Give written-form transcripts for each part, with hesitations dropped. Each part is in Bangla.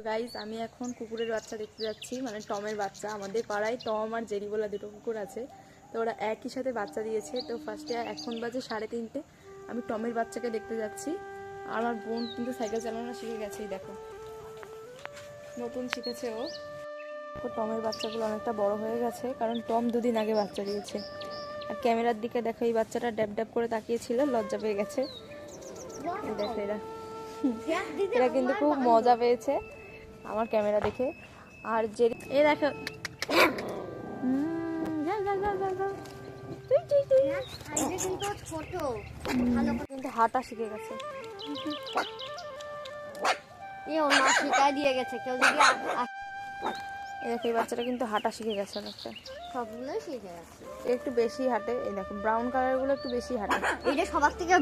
গাইস, আমি এখন কুকুরের বাচ্চা দেখতে যাচ্ছি, মানে টমের বাচ্চা। আমাদের পাড়ায় টম আর জেরি বলা দুটো কুকুর আছে, তো ওরা একই সাথে বাচ্চা দিয়েছে। তো ফার্স্টে এখন বাজে 3:30, আমি টমের বাচ্চাকে দেখতে যাচ্ছি। আর আমার বোন কিন্তু সাইকেল চালানো শিখে গেছে, দেখো নতুন শিখেছে ও। টমের বাচ্চাগুলো অনেকটা বড় হয়ে গেছে, কারণ টম 2 দিন আগে বাচ্চা দিয়েছে। আর ক্যামেরার দিকে দেখো, এই বাচ্চাটা ড্যাব ড্যাব করে তাকিয়েছিল, লজ্জা পেয়ে গেছে। এই দেখো এরা কিন্তু খুব মজা পেয়েছে আমার ক্যামেরা দেখে। আর যে এই দেখো কিন্তু হাঁটা শিখে গেছে। দিয়ে গেছে কেউ যদি এই দেখো এই বাচ্চাটা কিন্তু হাঁটা শিখে গেছে অনেকটা, সবগুলোই শিখে গেছে। একটু বেশি হাঁটে। এই দেখো ব্রাউন কালারগুলো একটু বেশি হাঁটে। এইটা সবার থেকে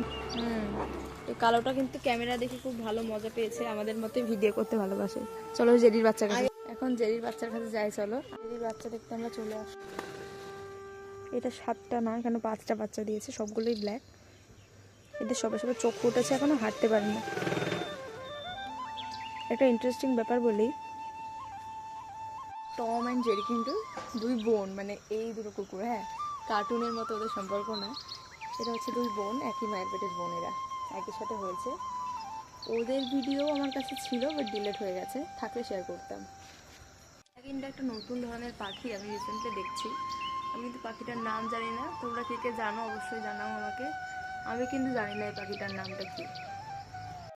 এই কালোটা কিন্তু ক্যামেরা দেখে খুব ভালো মজা পেয়েছে, আমাদের মতোই ভিডিও করতে ভালোবাসে। চলো জেরির বাচ্চার কাছে, এখন জেরির বাচ্চার কাছে যাই। চলো জেরির বাচ্চা দেখতে আমরা চলে আসি। এটা 7টা না, এখানে 5টা বাচ্চা দিয়েছে, সবগুলোই ব্ল্যাক। এদের সবে সবে চোখ ফুটেছে, এখনো হাঁটতে পারে না। একটা ইন্টারেস্টিং ব্যাপার বলি, টম অ্যান্ড জেরি কিন্তু 2 বোন, মানে এই দুটো কুকুর। হ্যাঁ, কার্টুনের মতো ওদের সম্পর্ক না, এটা হচ্ছে 2 বোন, একই মায়ের পেটের বোন। এরা একই সাথে হয়েছে। ওদের ভিডিও আমার কাছে ছিল, বাট ডিলিট হয়ে গেছে, থাকলে শেয়ার করতাম। কিন্তু একটা নতুন ধরনের পাখি আমি রিসেন্টলি দেখছি। আমি কিন্তু পাখিটার নাম জানি না, তোমরা কে কে জানো অবশ্যই জানাও আমাকে। আমি কিন্তু জানি না এই পাখিটার নামটা কি।